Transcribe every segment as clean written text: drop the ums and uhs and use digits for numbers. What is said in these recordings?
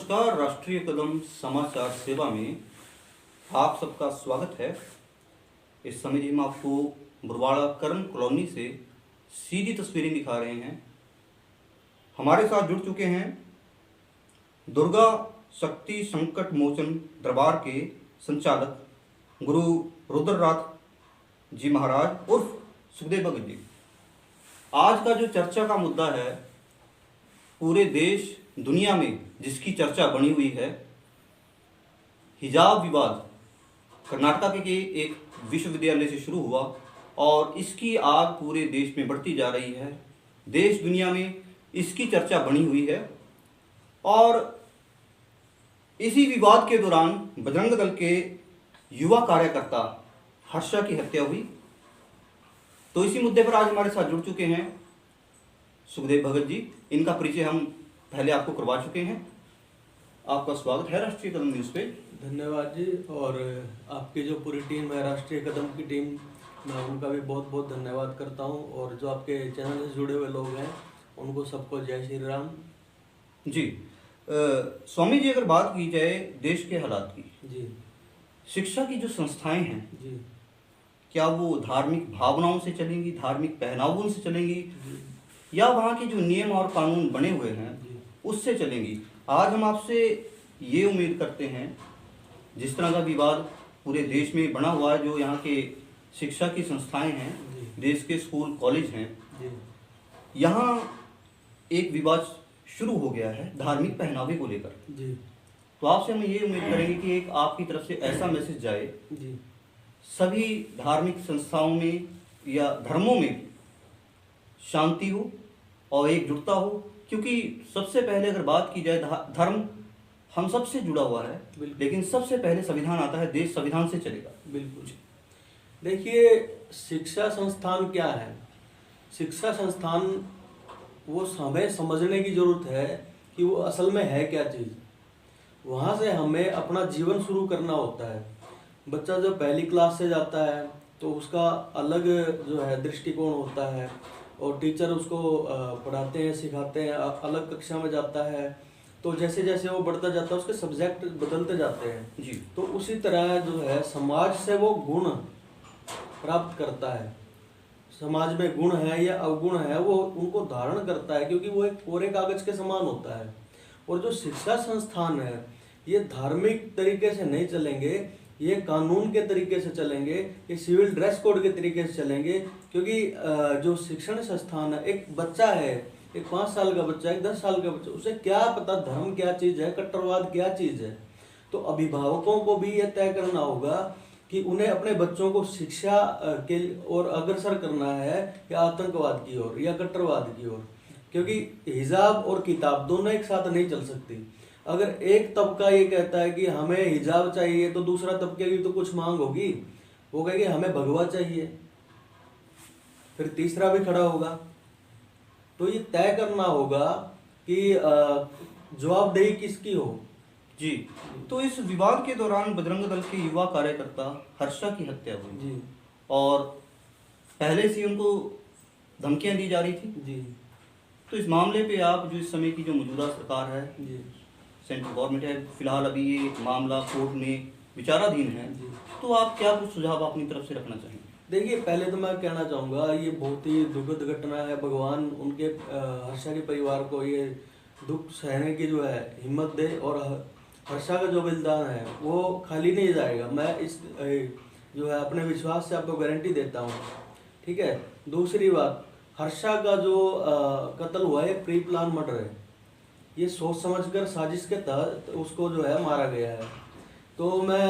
नमस्कार। राष्ट्रीय कदम समाचार सेवा में आप सबका स्वागत है। इस समय जी हम आपको बुरवाड़ा कर्म कॉलोनी से सीधी तस्वीरें दिखा रहे हैं। हमारे साथ जुड़ चुके हैं दुर्गा शक्ति संकट मोचन दरबार के संचालक गुरु रुद्रनाथ जी महाराज उर्फ सुखदेव भगत जी। आज का जो चर्चा का मुद्दा है, पूरे देश दुनिया में जिसकी चर्चा बनी हुई है, हिजाब विवाद कर्नाटक के एक विश्वविद्यालय से शुरू हुआ और इसकी आग पूरे देश में बढ़ती जा रही है। देश दुनिया में इसकी चर्चा बनी हुई है और इसी विवाद के दौरान बजरंग दल के युवा कार्यकर्ता हर्षा की हत्या हुई। तो इसी मुद्दे पर आज हमारे साथ जुड़ चुके हैं सुखदेव भगत जी। इनका परिचय हम पहले आपको करवा चुके हैं। आपका स्वागत है राष्ट्रीय कदम न्यूज़ पे। धन्यवाद जी। और आपकी जो पूरी टीम है राष्ट्रीय कदम की टीम, मैं उनका भी बहुत बहुत धन्यवाद करता हूं। और जो आपके चैनल से जुड़े हुए लोग हैं उनको सबको जय श्री राम जी। स्वामी जी, अगर बात की जाए देश के हालात की जी, शिक्षा की जो संस्थाएं हैं जी क्या वो धार्मिक भावनाओं से चलेंगी, धार्मिक पहनावों से चलेंगी जी, या वहाँ के जो नियम और कानून बने हुए हैं जी, उससे चलेंगी? आज हम आपसे ये उम्मीद करते हैं, जिस तरह का विवाद पूरे देश में बना हुआ है, जो यहाँ के शिक्षा की संस्थाएं हैं, देश के स्कूल कॉलेज हैं, जी, यहाँ एक विवाद शुरू हो गया है धार्मिक पहनावे को लेकर। जी, तो आपसे हम ये उम्मीद करेंगे कि एक आपकी तरफ से ऐसा मैसेज जाए जी, सभी धार्मिक संस्थाओं में या धर्मों में शांति हो और एकजुटता हो, क्योंकि सबसे पहले अगर बात की जाए धर्म हम सबसे जुड़ा हुआ है, लेकिन सबसे पहले संविधान आता है। देश संविधान से चलेगा। बिल्कुल। देखिए, शिक्षा संस्थान क्या है? शिक्षा संस्थान वो हमें समझने की जरूरत है कि वो असल में है क्या चीज़। वहाँ से हमें अपना जीवन शुरू करना होता है। बच्चा जब पहली क्लास से जाता है तो उसका अलग जो है दृष्टिकोण होता है और टीचर उसको पढ़ाते हैं, सिखाते हैं। अलग कक्षा में जाता है तो जैसे जैसे वो बढ़ता जाता है उसके सब्जेक्ट बदलते जाते हैं जी। तो उसी तरह जो है समाज से वो गुण प्राप्त करता है। समाज में गुण है या अवगुण है वो उनको धारण करता है, क्योंकि वो एक कोरे कागज के समान होता है। और जो शिक्षा संस्थान है ये धार्मिक तरीके से नहीं चलेंगे, ये कानून के तरीके से चलेंगे, ये सिविल ड्रेस कोड के तरीके से चलेंगे। क्योंकि जो शिक्षण संस्थान है, एक बच्चा है, एक 5 साल का बच्चा, एक 10 साल का बच्चा, उसे क्या पता धर्म क्या चीज़ है, कट्टरवाद क्या चीज़ है। तो अभिभावकों को भी ये तय करना होगा कि उन्हें अपने बच्चों को शिक्षा के ओर अग्रसर करना है या आतंकवाद की ओर या कट्टरवाद की ओर। क्योंकि हिजाब और किताब दोनों एक साथ नहीं चल सकती। अगर एक तबका ये कहता है कि हमें हिजाब चाहिए तो दूसरा तबके की तो कुछ मांग होगी, वो कहेगी हमें भगवा चाहिए, फिर तीसरा भी खड़ा होगा। तो ये तय करना होगा कि जवाबदेही किसकी हो। जी। तो इस विवाद के दौरान बजरंग दल के युवा कार्यकर्ता हर्षा की हत्या हुई जी, और पहले से उनको धमकियां दी जा रही थी। जी, तो इस मामले पे आप, जो इस समय की जो मौजूदा सरकार है, जी, सेंट्रल गवर्नमेंट है, फिलहाल अभी ये मामला कोर्ट में विचाराधीन है, जी। तो आप क्या कुछ सुझाव अपनी तरफ से रखना चाहेंगे? देखिए, पहले तो मैं कहना चाहूँगा ये बहुत ही दुखद घटना है। भगवान उनके हर्षा के परिवार को ये दुख सहने की जो है हिम्मत दे और हर्षा का जो बलिदान है वो खाली नहीं जाएगा। मैं इस जो है अपने विश्वास से आपको गारंटी देता हूँ। ठीक है। दूसरी बात, हर्षा का जो कत्ल हुआ है प्री प्लान मर्डर है। ये सोच समझकर साजिश के तहत उसको जो है मारा गया है। तो मैं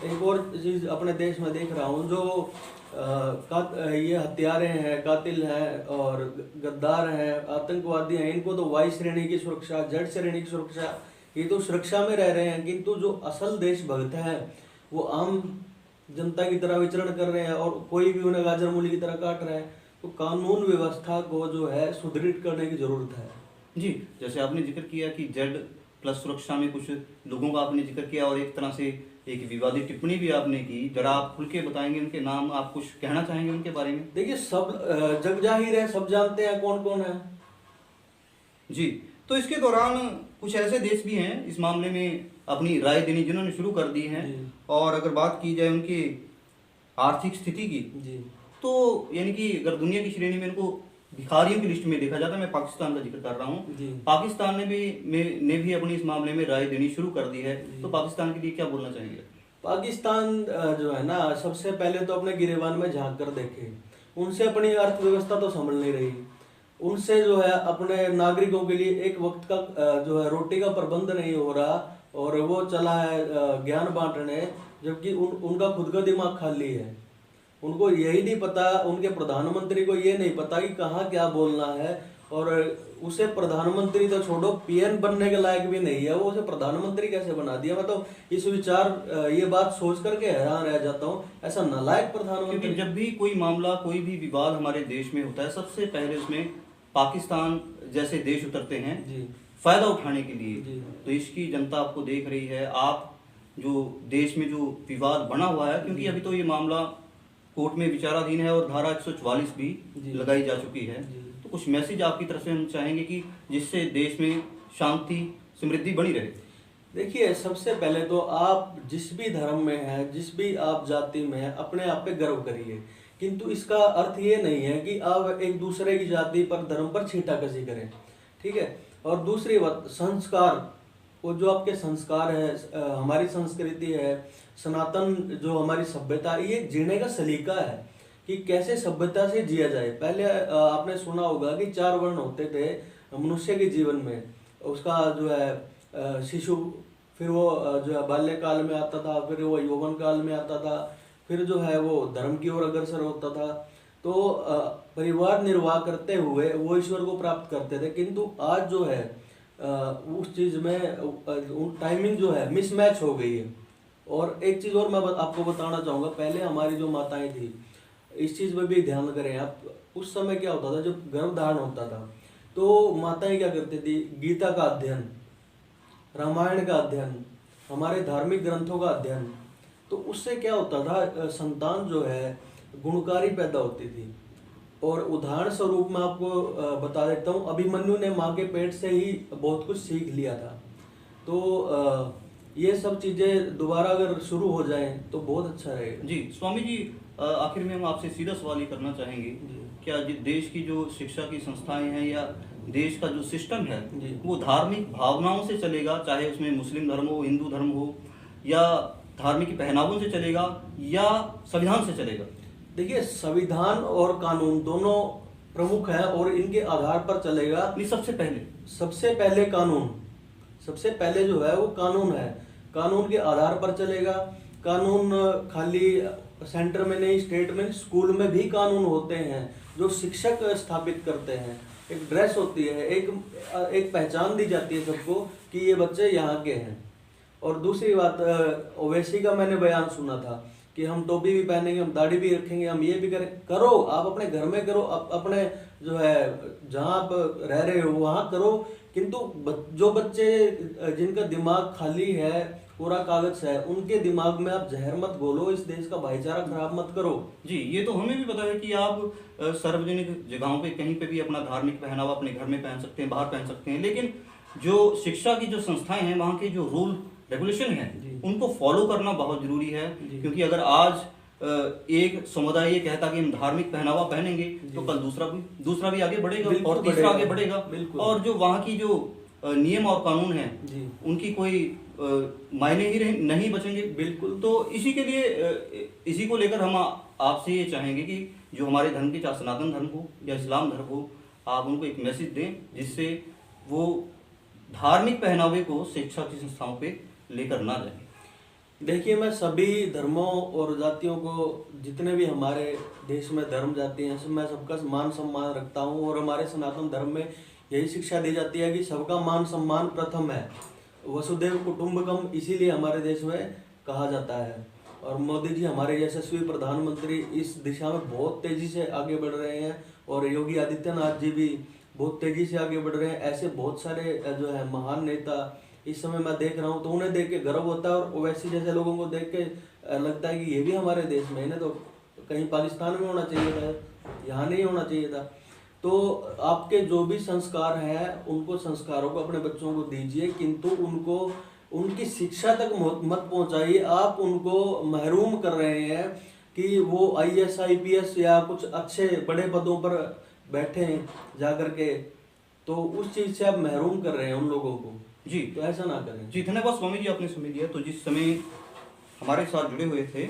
एक और चीज़ अपने देश में देख रहा हूँ, जो ये हत्यारे हैं, कातिल हैं और गद्दार हैं, आतंकवादी हैं, इनको तो वाई श्रेणी की सुरक्षा, जेड श्रेणी की सुरक्षा, ये तो सुरक्षा में रह रहे हैं। किंतु जो असल देशभक्त हैं वो आम जनता की तरह विचरण कर रहे हैं और कोई भी उन्हें गाजर मूली की तरह काट रहा है। तो कानून व्यवस्था को जो है सुदृढ़ करने की जरूरत है। जी, जैसे आपने जिक्र किया कि जेड प्लस सुरक्षा में कुछ लोगों का आपने जिक्र किया और एक तरह से एक विवादित टिप्पणी भी आपने की, जरा आप खुल के बताएंगे उनके नाम, आप कुछ कहना चाहेंगे उनके बारे में? देखिए, सब जग जाहिर है, सब जानते हैं कौन कौन है। जी। तो इसके दौरान कुछ ऐसे देश भी हैं इस मामले में अपनी राय देनी जिन्होंने शुरू कर दी है। जी। और अगर बात की जाए उनकी आर्थिक स्थिति की, जी तो यानी कि अगर दुनिया की श्रेणी में इनको भिखारियों की लिस्ट में देखा जाता है, मैं पाकिस्तान का जिक्र कर रहा हूँ। जी। पाकिस्तान ने भी अपनी इस मामले में राय देनी शुरू कर दी है। तो पाकिस्तान के लिए क्या बोलना चाहेंगे? पाकिस्तान जो है ना, सबसे पहले तो अपने गिरेबान में झांक कर देखे, उनसे अपनी अर्थव्यवस्था तो संभल नहीं रही, उनसे जो है अपने नागरिकों के लिए एक वक्त का जो है रोटी का प्रबंध नहीं हो रहा, और वो चला है ज्ञान बांटने, जबकि उनका खुद का दिमाग खाली है। उनको यही नहीं पता, उनके प्रधानमंत्री को ये नहीं पता कि कहाँ क्या बोलना है, और उसे प्रधानमंत्री तो छोड़ो, पीएम बनने के लायक भी नहीं है, वो उसे प्रधानमंत्री कैसे बना दिया। मैं तो इस विचार ये बात सोच करके हैरान रह जाता हूँ, ऐसा नालायक प्रधानमंत्री। क्योंकि जब भी कोई मामला, कोई भी विवाद हमारे देश में होता है, सबसे पहले उसमें पाकिस्तान जैसे देश उतरते हैं जी। फायदा उठाने के लिए। जी। तो इसकी जनता आपको देख रही है। आप जो देश में जो विवाद बना हुआ है, क्योंकि अभी तो ये मामला कोर्ट में विचाराधीन है और धारा 144 भी जी। लगाई जा चुकी है। जी। तो कुछ मैसेज आपकी तरफ से हम चाहेंगे कि जिससे देश में शांति समृद्धि बनी रहे। देखिए, सबसे पहले तो आप जिस भी धर्म में हैं, जिस भी आप जाति में हैं, अपने आप पे गर्व करिए, किंतु इसका अर्थ ये नहीं है कि आप एक दूसरे की जाति पर, धर्म पर छींटाकशी करें, ठीक है। और दूसरी बात, संस्कार, वो जो आपके संस्कार है, हमारी संस्कृति है, सनातन जो हमारी सभ्यता, ये जीने का सलीका है कि कैसे सभ्यता से जिया जाए। पहले आपने सुना होगा कि 4 वर्ण होते थे मनुष्य के जीवन में। उसका जो है शिशु, फिर वो जो है बाल्यकाल में आता था, फिर वो यौवन काल में आता था, फिर जो है वो धर्म की ओर अग्रसर होता था। तो परिवार निर्वाह करते हुए वो ईश्वर को प्राप्त करते थे। किंतु आज जो है उस चीज में टाइमिंग जो है मिसमैच हो गई है। और एक चीज और मैं आपको बताना चाहूंगा, पहले हमारी जो माताएं थी, इस चीज में भी ध्यान करें आप। उस समय क्या होता था, जब गर्भ धारण होता था तो माताएं क्या करती थी, गीता का अध्ययन, रामायण का अध्ययन, हमारे धार्मिक ग्रंथों का अध्ययन। तो उससे क्या होता था, संतान जो है गुणकारी पैदा होती थी। और उदाहरण स्वरूप मैं आपको बता देता हूँ, अभिमन्यु ने माँ के पेट से ही बहुत कुछ सीख लिया था। तो ये सब चीजें दोबारा अगर शुरू हो जाएं तो बहुत अच्छा रहेगा। जी स्वामी जी, आखिर में हम आपसे सीधा सवाल ये करना चाहेंगे, क्या देश की जो शिक्षा की संस्थाएं हैं या देश का जो सिस्टम है वो धार्मिक भावनाओं से चलेगा, चाहे उसमें मुस्लिम धर्म हो, हिंदू धर्म हो, या धार्मिक पहनावों से चलेगा, या संविधान से चलेगा? देखिए, संविधान और कानून दोनों प्रमुख हैं और इनके आधार पर चलेगा। नहीं, सबसे पहले कानून, सबसे पहले जो है वो कानून है, कानून के आधार पर चलेगा। कानून खाली सेंटर में नहीं, स्टेट में, स्कूल में भी कानून होते हैं जो शिक्षक स्थापित करते हैं। एक ड्रेस होती है, एक पहचान दी जाती है सबको कि ये बच्चे यहाँ के हैं। और दूसरी बात, ओवैसी का मैंने बयान सुना था कि हम टोपी भी पहनेंगे, हम दाढ़ी भी रखेंगे, हम ये भी करो, आप अपने घर में करो, अपने जो है जहाँ आप रह रहे हो वहाँ करो। किंतु जो बच्चे जिनका दिमाग खाली है, पूरा कागज है, उनके दिमाग में आप जहर मत घोलो, इस देश का भाईचारा खराब मत करो। जी, ये तो हमें भी पता है कि आप सार्वजनिक जगहों पे कहीं पे भी अपना धार्मिक पहनावा अपने घर में पहन सकते हैं, बाहर पहन सकते हैं, लेकिन जो शिक्षा की जो संस्थाएं हैं, वहाँ के जो रूल रेगुलेशन है उनको फॉलो करना बहुत जरूरी है। क्योंकि अगर आज एक समुदाय ये कहता कि हम धार्मिक पहनावा पहनेंगे तो कल दूसरा भी आगे बढ़ेगा और तीसरा आगे बढ़ेगा। और जो वहाँ की जो नियम और कानून है उनकी कोई मायने ही नहीं बचेंगे। बिल्कुल। तो इसी के लिए, इसी को लेकर हम आपसे ये चाहेंगे कि जो हमारे धर्म के, चाहे सनातन धर्म हो या इस्लाम धर्म हो, आप उनको एक मैसेज दें जिससे वो धार्मिक पहनावे को शिक्षा की संस्थाओं पे लेकर ना जाए। देखिए, मैं सभी धर्मों और जातियों को, जितने भी हमारे देश में धर्म जाति हैं, मैं सबका मान सम्मान रखता हूँ। और हमारे सनातन धर्म में यही शिक्षा दी जाती है कि सबका मान सम्मान प्रथम है, वसुधैव कुटुंबकम, इसीलिए हमारे देश में कहा जाता है। और मोदी जी हमारे यशस्वी प्रधानमंत्री इस दिशा में बहुत तेजी से आगे बढ़ रहे हैं, और योगी आदित्यनाथ जी भी बहुत तेजी से आगे बढ़ रहे हैं। ऐसे बहुत सारे जो है महान नेता इस समय मैं देख रहा हूँ, तो उन्हें देख के गर्व होता है। और ओवैसी जैसे लोगों को देख के लगता है कि ये भी हमारे देश में, इन्हें तो कहीं पाकिस्तान में होना चाहिए था, यहाँ नहीं होना चाहिए था। तो तो आपके जो भी संस्कार हैं उनको संस्कारों को अपने बच्चों को दीजिए, किंतु उनको उनकी शिक्षा तक मत पहुंचाइए। आप उनको महरूम कर रहे हैं कि वो IAS IPS या कुछ अच्छे बड़े पदों पर बैठे जा करके, तो उस चीज से आप महरूम कर रहे हैं उन लोगों को जी। तो ऐसा ना करें जी, धन्यवाद स्वामी जी, आपने समय दिया। तो जिस समय हमारे साथ जुड़े हुए थे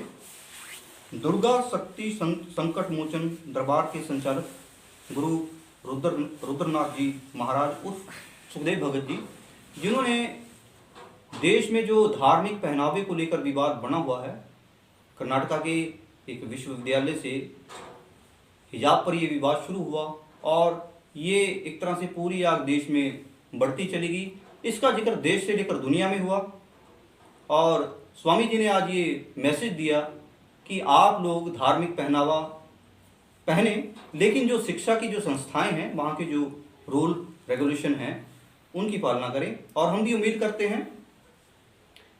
दुर्गा शक्ति संकट मोचन दरबार के संचालक गुरु रुद्रनाथ जी महाराज उर्फ सुखदेव भगत जी, जिन्होंने देश में जो धार्मिक पहनावे को लेकर विवाद बना हुआ है, कर्नाटका के एक विश्वविद्यालय से हिजाब पर यह विवाद शुरू हुआ और ये एक तरह से पूरी आग देश में बढ़ती चली गई। इसका जिक्र देश से लेकर दुनिया में हुआ और स्वामी जी ने आज ये मैसेज दिया कि आप लोग धार्मिक पहनावा पहने, लेकिन जो शिक्षा की जो संस्थाएं हैं, वहाँ के जो रूल रेगुलेशन हैं, उनकी पालना करें। और हम भी उम्मीद करते हैं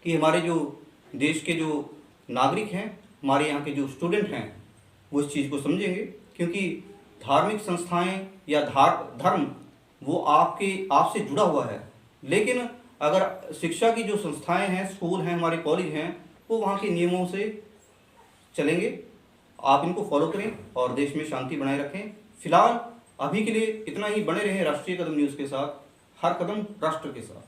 कि हमारे जो देश के जो नागरिक हैं, हमारे यहाँ के जो स्टूडेंट हैं, वो इस चीज़ को समझेंगे, क्योंकि धार्मिक संस्थाएं या धर्म वो आपसे जुड़ा हुआ है। लेकिन अगर शिक्षा की जो संस्थाएं हैं, स्कूल हैं, हमारे कॉलेज हैं, वो वहाँ के नियमों से चलेंगे। आप इनको फॉलो करें और देश में शांति बनाए रखें। फिलहाल अभी के लिए इतना ही। बने रहें राष्ट्रीय कदम न्यूज़ के साथ, हर कदम राष्ट्र के साथ।